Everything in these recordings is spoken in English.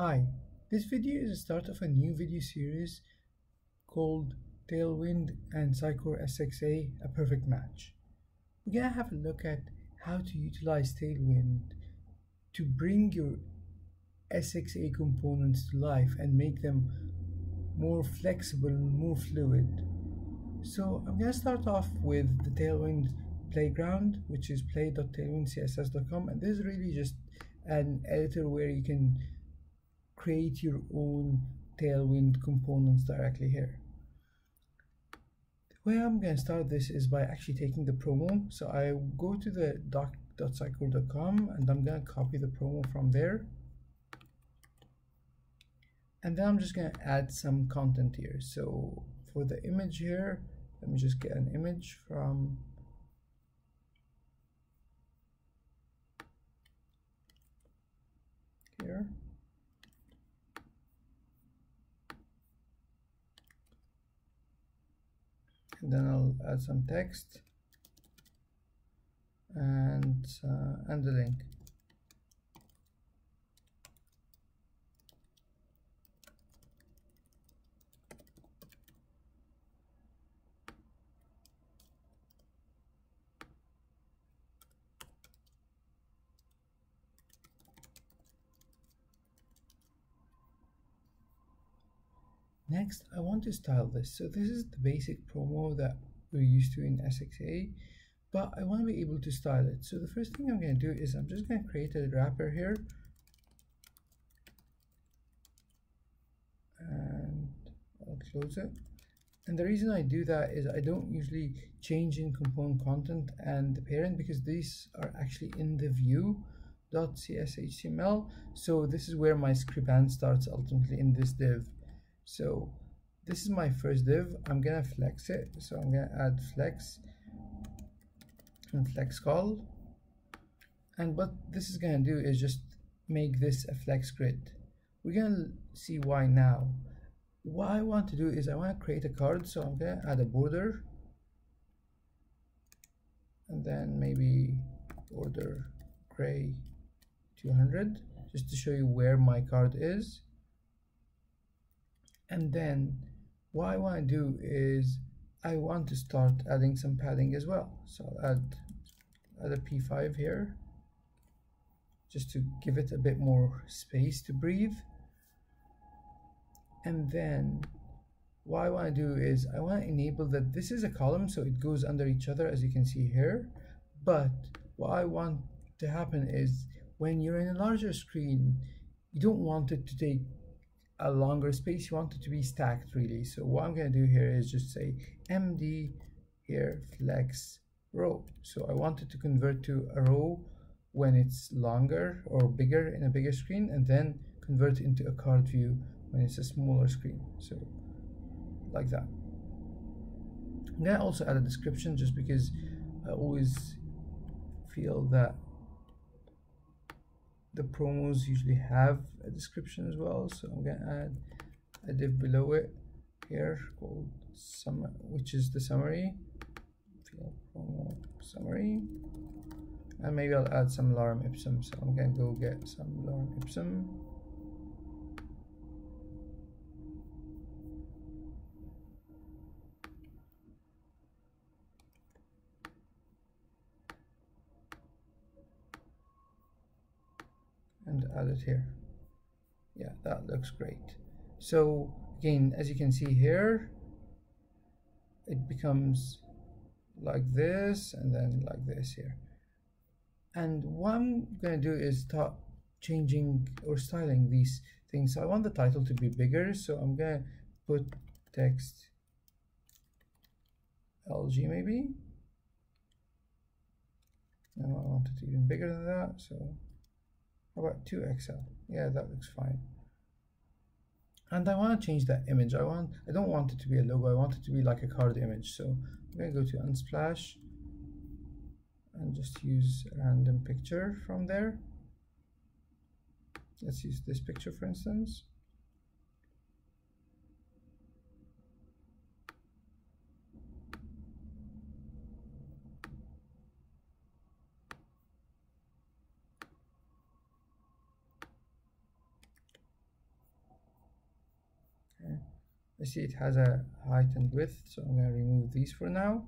Hi, this video is the start of a new video series called Tailwind and Sitecore SXA, a perfect match. We're gonna have a look at how to utilize Tailwind to bring your SXA components to life and make them more flexible and more fluid. So I'm gonna start off with the Tailwind playground, which is play.tailwindcss.com, and this is really just an editor where you can create your own Tailwind components directly here. The way I'm going to start this is by actually taking the promo. So I go to the doc.sitecore.com and I'm going to copy the promo from there. And then I'm just going to add some content here. So for the image here, let me just get an image from here. And then I'll add some text and the link. Next, I want to style this. So this is the basic promo that we're used to in SXA, but I want to be able to style it. So the first thing I'm going to do is I'm just going to create a wrapper here. And I'll close it. And the reason I do that is I don't usually change in component content and the parent because these are actually in the view.cshtml. So this is where my script starts ultimately in this div. So this is my first div. I'm gonna flex it. So I'm gonna add flex and flex call. And what this is gonna do is just make this a flex grid. We're gonna see why now. What I want to do is I want to create a card. So I'm gonna add a border. And then maybe border gray 200 just to show you where my card is. And then what I want to do is I want to start adding some padding as well. So I'll add a P5 here just to give it a bit more space to breathe. And then what I want to do is I want to enable that this is a column, so it goes under each other as you can see here. But what I want to happen is when you're in a larger screen, you don't want it to take a longer space, you want it to be stacked really. So what I'm going to do here is just say md here flex row. So I want it to convert to a row when it's longer or bigger in a bigger screen, and then convert it into a card view when it's a smaller screen. So like that. I'm going to also add a description just because I always feel that the promos usually have a description as well. So I'm going to add a div below it here called summary, which is the summary, promo summary, and maybe I'll add some lorem ipsum. So I'm going to go get some lorem ipsum. And add it here. Yeah, that looks great. So again, as you can see here, it becomes like this and then like this here. And what I'm going to do is start changing or styling these things. So I want the title to be bigger, so I'm going to put text LG maybe. No, I want it even bigger than that, so how about 2XL? Yeah, that looks fine. And I want to change that image. I don't want it to be a logo. I want it to be like a card image. So I'm going to go to Unsplash and just use a random picture from there. Let's use this picture for instance. I see it has a height and width, so I'm going to remove these for now.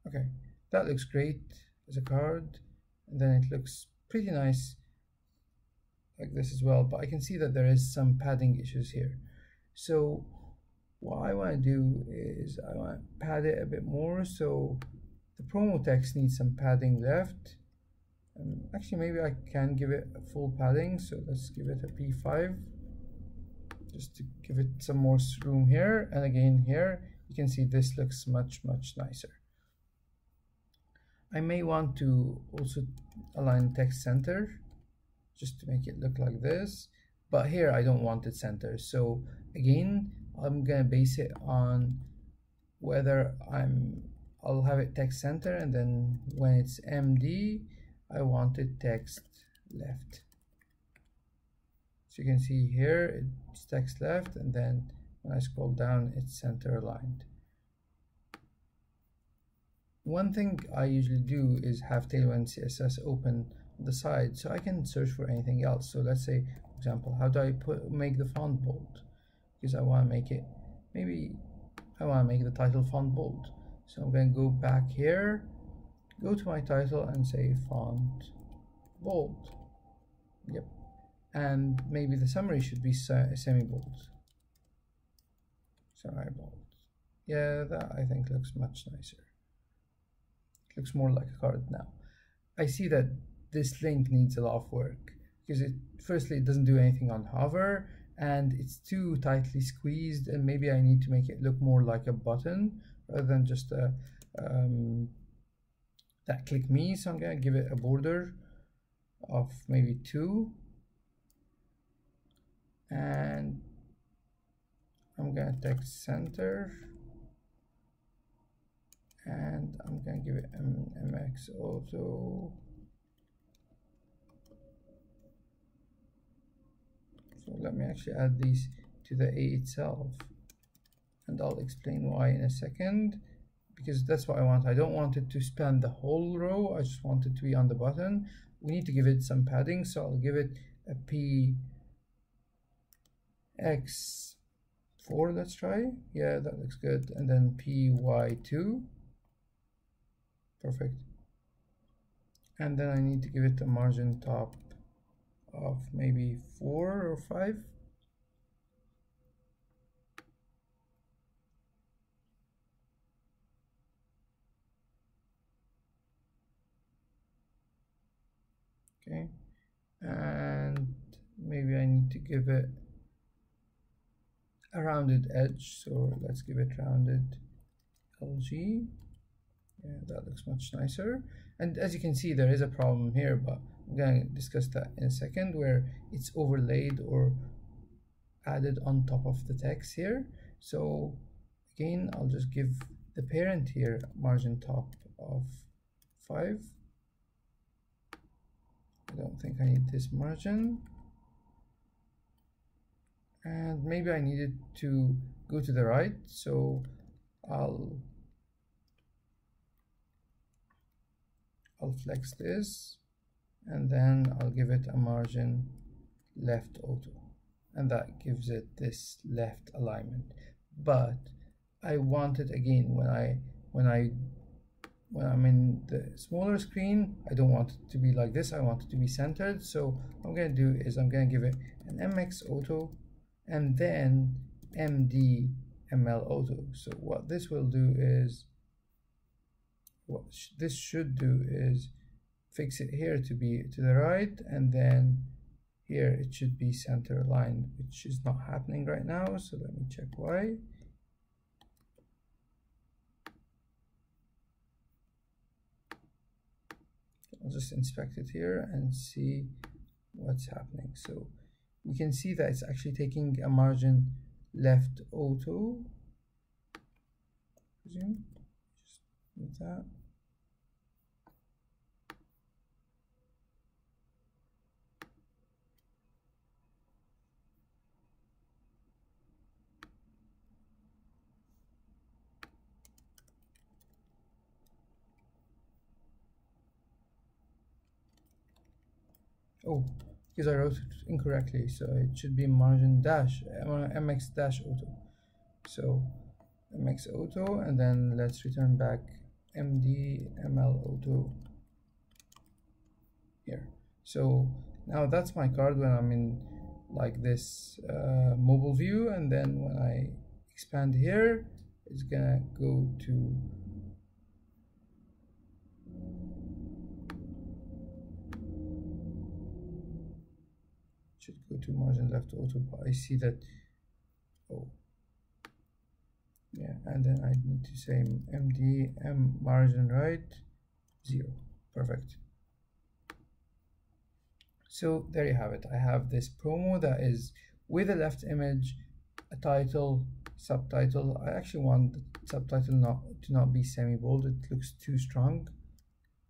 Okay, that looks great as a card, and then it looks pretty nice like this as well, but I can see that there is some padding issues here. So what I want to do is I want to pad it a bit more, so the promo text needs some padding left. Actually, maybe I can give it a full padding, so let's give it a P5 just to give it some more room here. And again here you can see this looks much nicer. I may want to also align text center just to make it look like this, but here I don't want it center. So again, I'm gonna base it on whether I'll have it text center, and then when it's MD I want it text left. So you can see here it's text left, and then when I scroll down it's center aligned. One thing I usually do is have Tailwind CSS open on the side so I can search for anything else. So let's say, for example, how do I make the font bold? Because I want to make it, maybe I want to make the title font bold. So I'm going to go back here, go to my title and say font bold. Yep. And maybe the summary should be semi-bold. Semi-bold. Yeah, that I think looks much nicer. It looks more like a card now. I see that this link needs a lot of work because firstly it doesn't do anything on hover, and it's too tightly squeezed, and maybe I need to make it look more like a button rather than just a that click me. So I'm gonna give it a border of maybe 2, and I'm gonna text center, and I'm gonna give it MX auto. So let me actually add these to the A itself, and I'll explain why in a second, because that's what I want. I don't want it to span the whole row, I just want it to be on the button. We need to give it some padding, so I'll give it a PX4, let's try. Yeah, that looks good. And then PY2, perfect. And then I need to give it a margin top of maybe 4 or 5. Okay, and maybe I need to give it a rounded edge, so let's give it rounded LG. Yeah, that looks much nicer. And as you can see, there is a problem here, but I'm going to discuss that in a second, where it's overlaid or added on top of the text here. So again, I'll just give the parent here margin top of 5. I don't think I need this margin, and maybe I need it to go to the right, so I'll flex this, and then I'll give it a margin left auto, and that gives it this left alignment. But I want it again when I'm in the smaller screen, I don't want it to be like this, I want it to be centered. So what I'm going to do is I'm going to give it an MX auto and then MD ML auto. So what this will do is, what this should do is fix it here to be to the right, and then here it should be center aligned, which is not happening right now. So let me check why. I'll just inspect it here and see what's happening. So we can see that it's actually taking a margin left auto. Presume. Just move that. Oh, because I wrote it incorrectly. So it should be margin dash mx dash auto. So mx auto, and then let's return back md ml auto here. So now that's my card when I'm in like this mobile view, and then when I expand here, it's gonna go to should go to margin left auto, but I see that, oh yeah, and then I need to say md m margin right 0. Perfect. So there you have it. I have this promo that is with a left image, a title, subtitle. I actually want the subtitle to not be semi-bold. It looks too strong.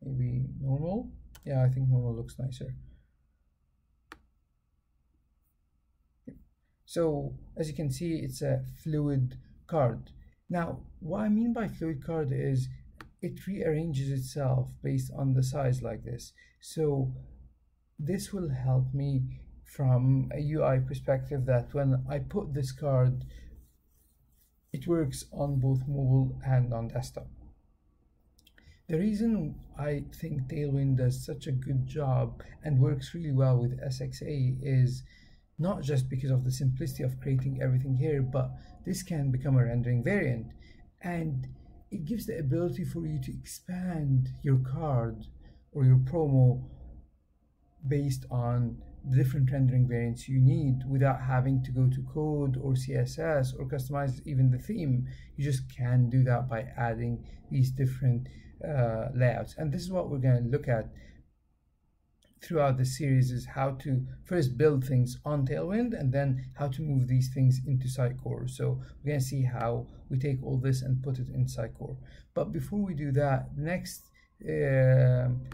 Maybe normal. Yeah, I think normal looks nicer. So as you can see, it's a fluid card. Now, what I mean by fluid card is it rearranges itself based on the size like this. So this will help me from a UI perspective, that when I put this card, it works on both mobile and on desktop. The reason I think Tailwind does such a good job and works really well with SXA is not just because of the simplicity of creating everything here, but this can become a rendering variant, and it gives the ability for you to expand your card or your promo based on the different rendering variants you need without having to go to code or CSS or customize even the theme. You just can do that by adding these different layouts. And this is what we're going to look at throughout the series, is how to first build things on Tailwind and then how to move these things into Sitecore. So we're going to see how we take all this and put it in Sitecore. But before we do that, next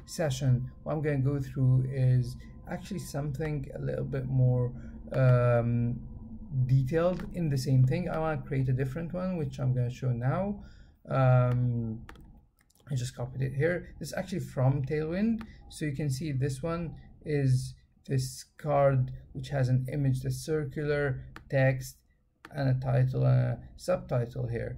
session, what I'm going to go through is actually something a little bit more detailed in the same thing. I want to create a different one, which I'm going to show now. I just copied it here. This is actually from Tailwind. So you can see this one is this card which has an image that's circular, text, and a title and a subtitle here,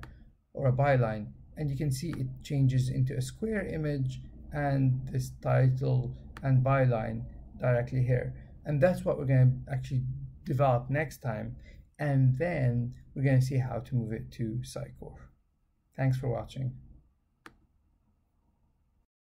or a byline. And you can see it changes into a square image and this title and byline directly here. And that's what we're going to actually develop next time. And then we're going to see how to move it to Sitecore. Thanks for watching.